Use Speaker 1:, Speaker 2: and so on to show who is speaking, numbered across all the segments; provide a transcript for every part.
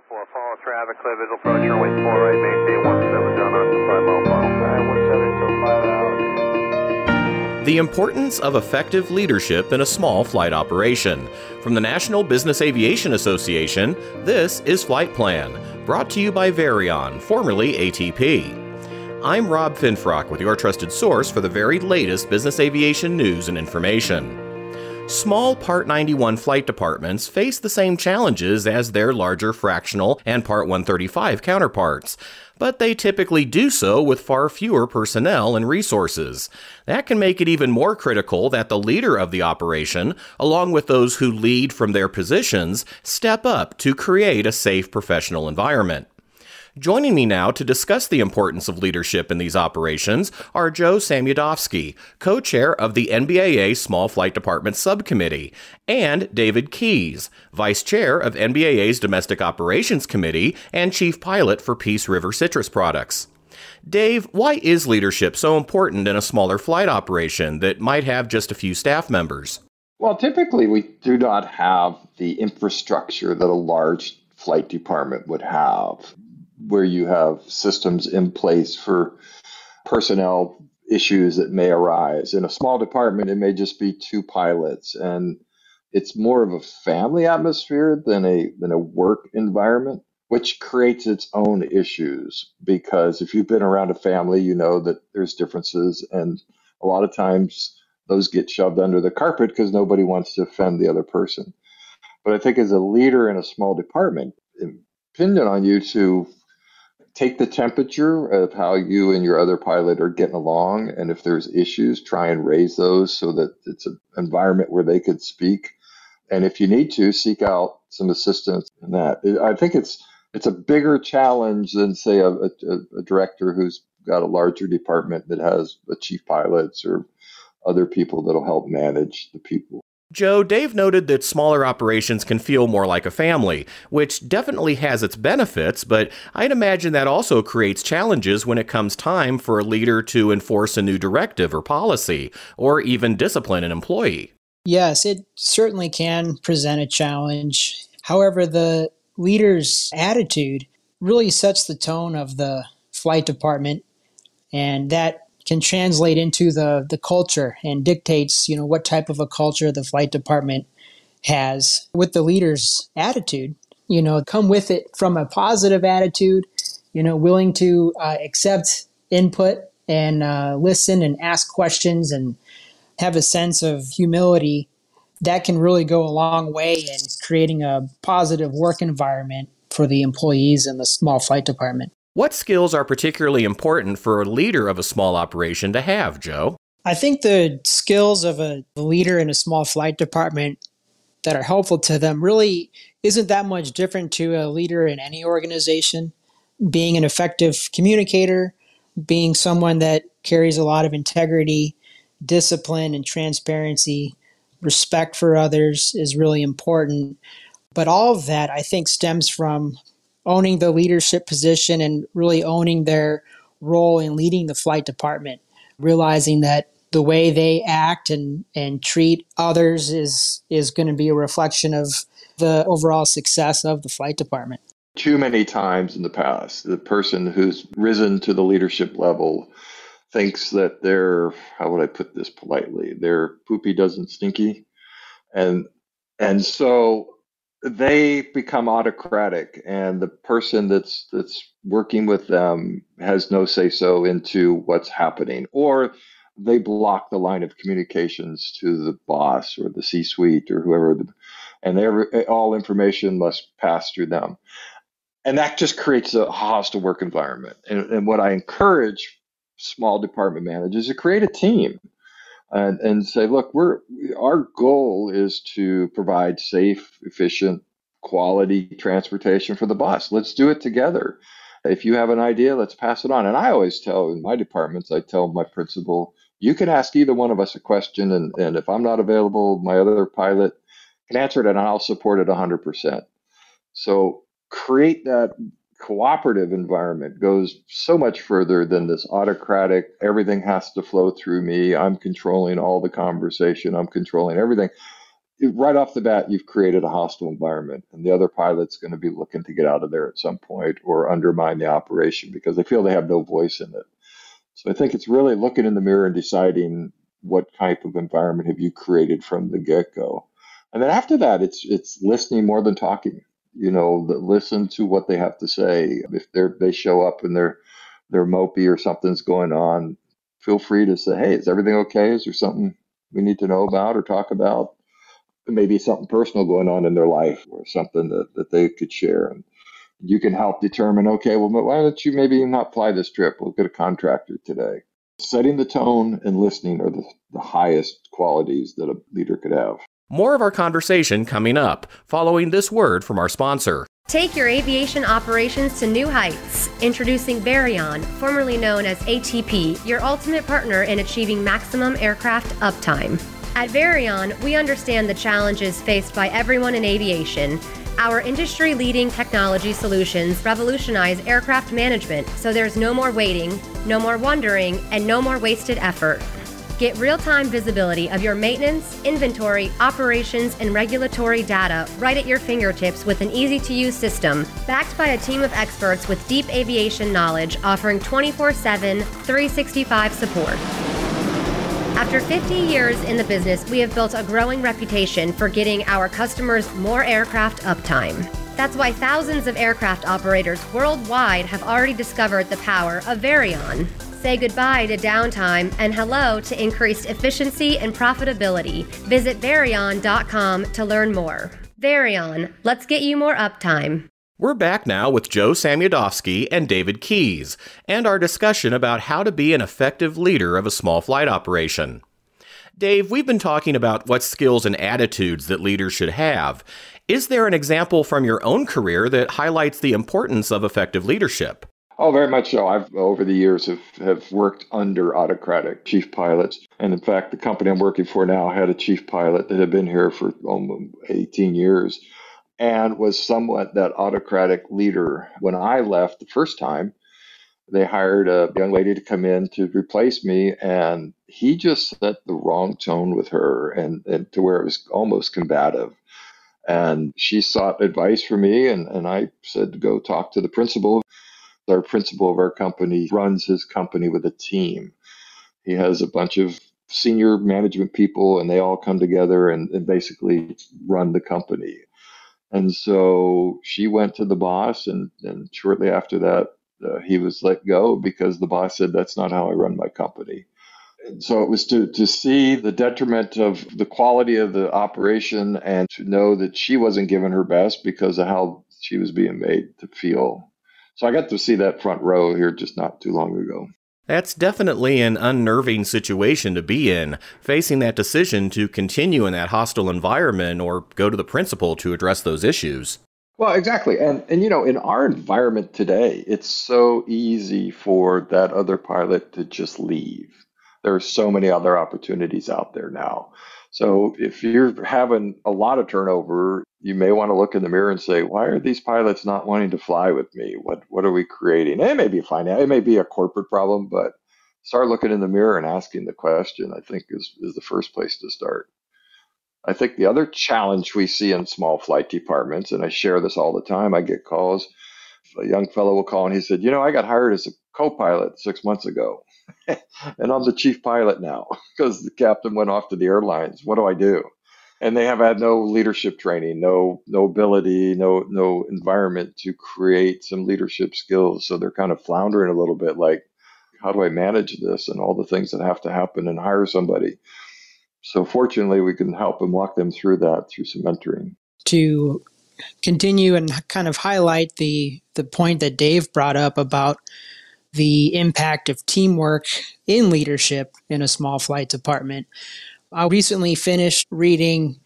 Speaker 1: 4, follow traffic, clear visual approach, runway 4 right, maintain 17, John Austin, 5 mile final. 17 until 5 out.
Speaker 2: The importance of effective leadership in a small flight operation. From the National Business Aviation Association, this is Flight Plan, brought to you by Aviation, formerly ATP. I'm Rob Finfrock with your trusted source for the very latest business aviation news and information. Small Part 91 flight departments face the same challenges as their larger fractional and Part 135 counterparts, but they typically do so with far fewer personnel and resources. That can make it even more critical that the leader of the operation, along with those who lead from their positions, step up to create a safe professional environment. Joining me now to discuss the importance of leadership in these operations are Joe Samuedowski, co-chair of the NBAA Small Flight Department Subcommittee, and David Keys, vice chair of NBAA's Domestic Operations Committee and chief pilot for Peace River Citrus Products. Dave, why is leadership so important in a smaller flight operation that might have just a few staff members?
Speaker 3: Well, typically we do not have the infrastructure that a large flight department would have, where you have systems in place for personnel issues that may arise. In a small department, it may just be two pilots, and it's more of a family atmosphere than a work environment, which creates its own issues. Because if you've been around a family, you know that there's differences, and a lot of times those get shoved under the carpet because nobody wants to offend the other person. But I think as a leader in a small department, it's dependent on you to take the temperature of how you and your other pilot are getting along. And if there's issues, try and raise those so that it's an environment where they could speak. And if you need to, seek out some assistance in that. I think it's a bigger challenge than, say, a director who's got a larger department that has a chief pilots or other people that'll help manage the people.
Speaker 2: Joe, Dave noted that smaller operations can feel more like a family, which definitely has its benefits, but I'd imagine that also creates challenges when it comes time for a leader to enforce a new directive or policy, or even discipline an employee.
Speaker 4: Yes, it certainly can present a challenge. However, the leader's attitude really sets the tone of the flight department, and that can translate into the culture and dictates, what type of a culture the flight department has. With the leader's attitude, come with it from a positive attitude, willing to accept input and listen and ask questions and have a sense of humility. That can really go a long way in creating a positive work environment for the employees in the small flight department.
Speaker 2: What skills are particularly important for a leader of a small operation to have, Joe?
Speaker 4: I think the skills of a leader in a small flight department that are helpful to them really isn't that much different to a leader in any organization. Being an effective communicator, being someone that carries a lot of integrity, discipline, and transparency, respect for others is really important. But all of that, I think, stems from owning the leadership position and really owning their role in leading the flight department, realizing that the way they act and treat others is going to be a reflection of the overall success of the flight department.
Speaker 3: Too many times in the past, the person who's risen to the leadership level thinks that they're, how would I put this politely, they're poopy doesn't stinky. And so they become autocratic, and the person that's working with them has no say-so into what's happening, or they block the line of communications to the boss or the C-suite or whoever, and all information must pass through them. And that just creates a hostile work environment. And what I encourage small department managers to create a team. And say, look, our goal is to provide safe, efficient, quality transportation for the boss. Let's do it together. If you have an idea, let's pass it on. And I always tell in my departments, I tell my principal, you can ask either one of us a question, and if I'm not available, my other pilot can answer it, and I'll support it 100%. So create that cooperative environment goes so much further than this autocratic, everything has to flow through me, I'm controlling all the conversation, I'm controlling everything. right off the bat, you've created a hostile environment, and the other pilot's going to be looking to get out of there at some point or undermine the operation because they feel they have no voice in it. So I think it's really looking in the mirror and deciding what type of environment have you created from the get-go. And then after that, it's listening more than talking. Listen to what they have to say. If they show up and they're mopey or something's going on, feel free to say, "Hey, is everything okay? Is there something we need to know about or talk about?" Maybe something personal going on in their life or something that they could share. And you can help determine, okay, well, why don't you maybe not fly this trip? We'll get a contractor today. Setting the tone and listening are the highest qualities that a leader could have.
Speaker 2: More of our conversation coming up, following this word from our sponsor.
Speaker 5: Take your aviation operations to new heights. Introducing Aviation, formerly known as ATP, your ultimate partner in achieving maximum aircraft uptime. At Aviation, we understand the challenges faced by everyone in aviation. Our industry-leading technology solutions revolutionize aircraft management, so there's no more waiting, no more wondering, and no more wasted effort. Get real-time visibility of your maintenance, inventory, operations, and regulatory data right at your fingertips with an easy-to-use system, backed by a team of experts with deep aviation knowledge offering 24/7, 365 support. After 50 years in the business, we have built a growing reputation for getting our customers more aircraft uptime. That's why thousands of aircraft operators worldwide have already discovered the power of Aviation. Say goodbye to downtime and hello to increased efficiency and profitability. Visit Aviation.com to learn more. Aviation, let's get you more uptime.
Speaker 2: We're back now with Joe Samuadovsky and David Keys, and our discussion about how to be an effective leader of a small flight operation. Dave, we've been talking about what skills and attitudes that leaders should have. Is there an example from your own career that highlights the importance of effective leadership?
Speaker 3: Oh, very much so. I've, over the years, have worked under autocratic chief pilots. And in fact, the company I'm working for now had a chief pilot that had been here for almost 18 years. And was somewhat that autocratic leader. When I left the first time, they hired a young lady to come in to replace me, and he just set the wrong tone with her and to where it was almost combative. And she sought advice from me, and I said to go talk to the principal. Our principal of our company runs his company with a team. He has a bunch of senior management people, and they all come together and basically run the company. And so she went to the boss, and shortly after that, he was let go because the boss said, "That's not how I run my company." And so it was to see the detriment of the quality of the operation and to know that she wasn't giving her best because of how she was being made to feel. So I got to see that front row here just not too long ago.
Speaker 2: That's definitely an unnerving situation to be in, facing that decision to continue in that hostile environment or go to the principal to address those issues.
Speaker 3: Well, exactly. And in our environment today, it's so easy for that other pilot to just leave. There are so many other opportunities out there now. So if you're having a lot of turnover, you may want to look in the mirror and say, why are these pilots not wanting to fly with me? What are we creating? It may be it may be a corporate problem, but start looking in the mirror and asking the question, I think is the first place to start. I think the other challenge we see in small flight departments, and I share this all the time, I get calls, a young fellow will call and he said, I got hired as a co-pilot 6 months ago. And I'm the chief pilot now because the captain went off to the airlines. What do I do? And they have had no leadership training, no ability, no environment to create some leadership skills. So they're kind of floundering a little bit like, how do I manage this and all the things that have to happen and hire somebody? So fortunately, we can help them walk them through that through some mentoring.
Speaker 4: To continue and kind of highlight the point that Dave brought up about the impact of teamwork in leadership in a small flight department. I recently finished reading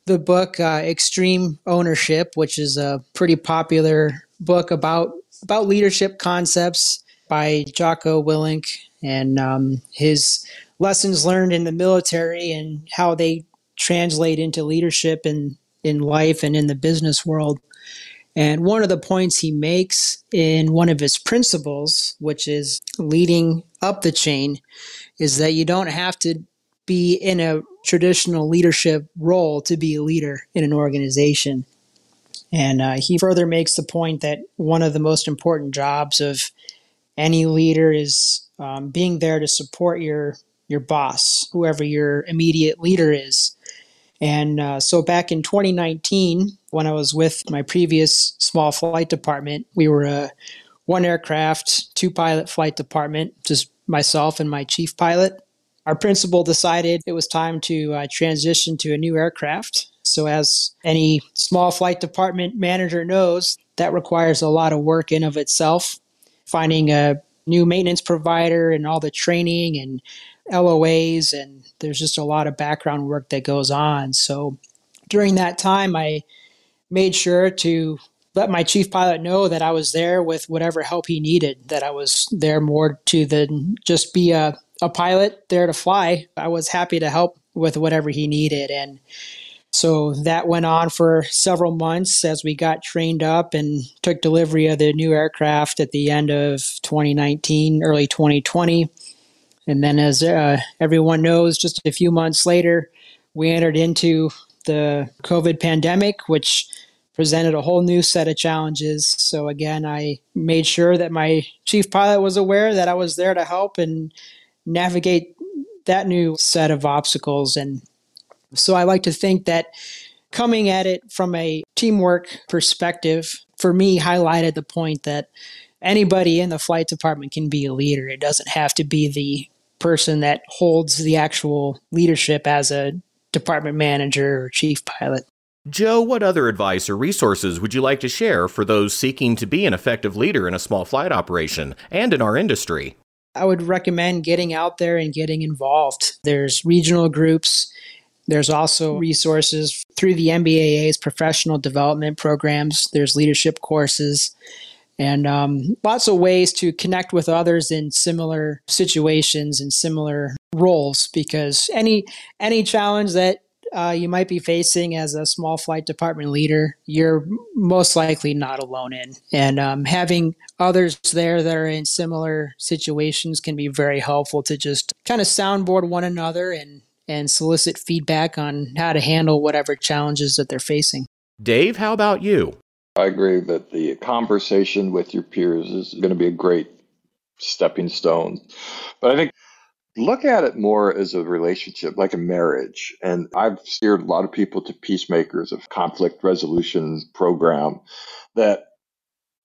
Speaker 4: the book Extreme Ownership, which is a pretty popular book about leadership concepts by Jocko Willink and his lessons learned in the military and how they translate into leadership in life and in the business world. And one of the points he makes in one of his principles, which is leading up the chain, is that you don't have to be in a traditional leadership role to be a leader in an organization. And he further makes the point that one of the most important jobs of any leader is being there to support your boss, whoever your immediate leader is. And so back in 2019, when I was with my previous small flight department, we were a one aircraft, two pilot flight department, just myself and my chief pilot. Our principal decided it was time to transition to a new aircraft. So as any small flight department manager knows, that requires a lot of work in of itself. Finding a new maintenance provider and all the training and LOAs, and there's just a lot of background work that goes on. So during that time, I made sure to let my chief pilot know that I was there with whatever help he needed, that I was there more to than just be a pilot there to fly. I was happy to help with whatever he needed. And so that went on for several months as we got trained up and took delivery of the new aircraft at the end of 2019, early 2020. And then as everyone knows, just a few months later, we entered into the COVID pandemic, which presented a whole new set of challenges. So again, I made sure that my chief pilot was aware that I was there to help and navigate that new set of obstacles. And so I like to think that coming at it from a teamwork perspective, for me, highlighted the point that anybody in the flight department can be a leader. It doesn't have to be the person that holds the actual leadership as a department manager or chief pilot.
Speaker 2: Joe, what other advice or resources would you like to share for those seeking to be an effective leader in a small flight operation and in our industry?
Speaker 4: I would recommend getting out there and getting involved. There's regional groups. There's also resources through the MBAA's professional development programs. There's leadership courses and lots of ways to connect with others in similar situations and similar roles, because any challenge that you might be facing as a small flight department leader, you're most likely not alone in. And having others there that are in similar situations can be very helpful to just kind of soundboard one another and solicit feedback on how to handle whatever challenges that they're facing.
Speaker 2: Dave, how about you?
Speaker 3: I agree that the conversation with your peers is going to be a great stepping stone. But I think look at it more as a relationship, like a marriage. And I've steered a lot of people to Peacemakers, of conflict resolution program that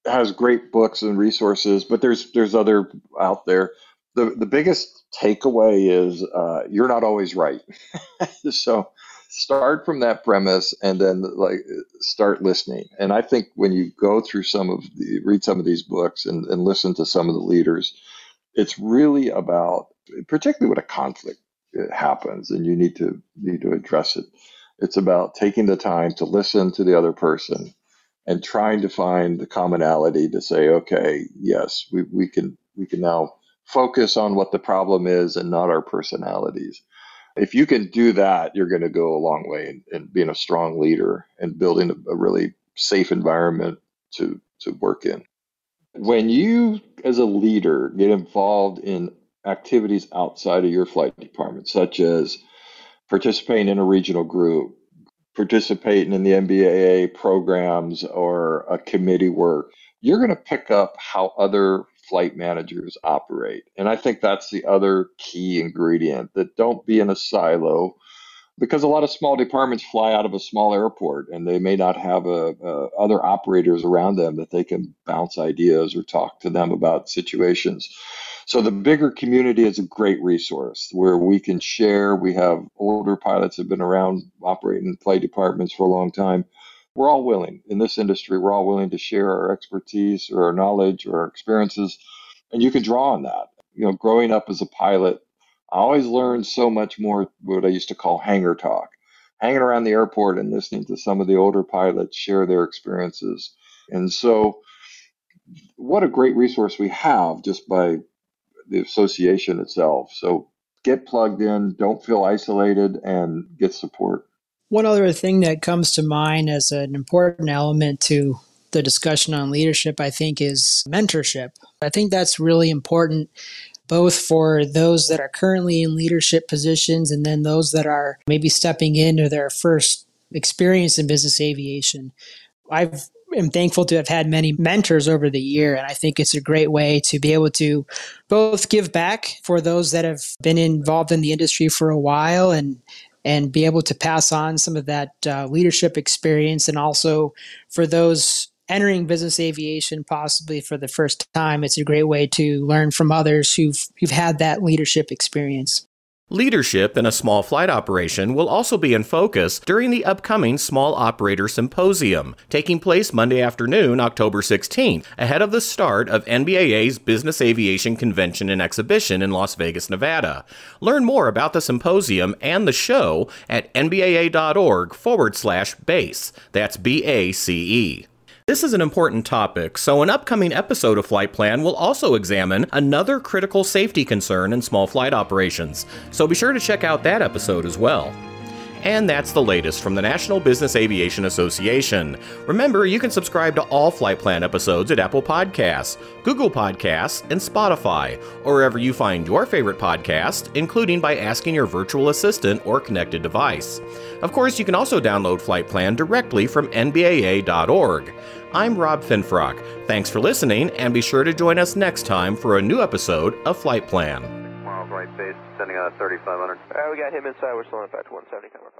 Speaker 3: has great books and resources, but there's other out there. The biggest takeaway is you're not always right. So start from that premise and then start listening. And I think when you go through read some of these books and listen to some of the leaders, it's really about, particularly when a conflict happens and you need to address it. It's about taking the time to listen to the other person and trying to find the commonality to say, okay, yes, we can now focus on what the problem is and not our personalities. If you can do that, you're going to go a long way in being a strong leader and building a really safe environment to work in. When you, as a leader, get involved in activities outside of your flight department, such as participating in a regional group, participating in the MBAA programs or a committee work, you're going to pick up how other flight managers operate. And I think that's the other key ingredient, that don't be in a silo, because a lot of small departments fly out of a small airport and they may not have other operators around them that they can bounce ideas or talk to them about situations. So the bigger community is a great resource where we can share. We have older pilots that have been around operating flight departments for a long time. We're all willing in this industry. We're all willing to share our expertise or our knowledge or our experiences, and you can draw on that. Growing up as a pilot, I always learned so much more what I used to call hangar talk, hanging around the airport and listening to some of the older pilots share their experiences. And so what a great resource we have just by the association itself. So get plugged in, don't feel isolated, and get support.
Speaker 4: One other thing that comes to mind as an important element to the discussion on leadership, I think, is mentorship. I think that's really important, both for those that are currently in leadership positions and then those that are maybe stepping into their first experience in business aviation. I am thankful to have had many mentors over the year, and I think it's a great way to be able to both give back for those that have been involved in the industry for a while and be able to pass on some of that leadership experience, and also for those entering business aviation possibly for the first time, it's a great way to learn from others who've had that leadership experience.
Speaker 2: Leadership in a small flight operation will also be in focus during the upcoming Small Operator Symposium, taking place Monday afternoon, October 16th, ahead of the start of NBAA's Business Aviation Convention and Exhibition in Las Vegas, Nevada. Learn more about the symposium and the show at nbaa.org/BACE. That's BACE. This is an important topic, so an upcoming episode of Flight Plan will also examine another critical safety concern in small flight operations, so be sure to check out that episode as well. And that's the latest from the National Business Aviation Association. Remember, you can subscribe to all Flight Plan episodes at Apple Podcasts, Google Podcasts, and Spotify, or wherever you find your favorite podcast, including by asking your virtual assistant or connected device. Of course, you can also download Flight Plan directly from nbaa.org. I'm Rob Finfrock. Thanks for listening, and be sure to join us next time for a new episode of Flight Plan.
Speaker 1: Miles right base, sending out 3500.
Speaker 6: We got him inside. We're still in effect 170 coming.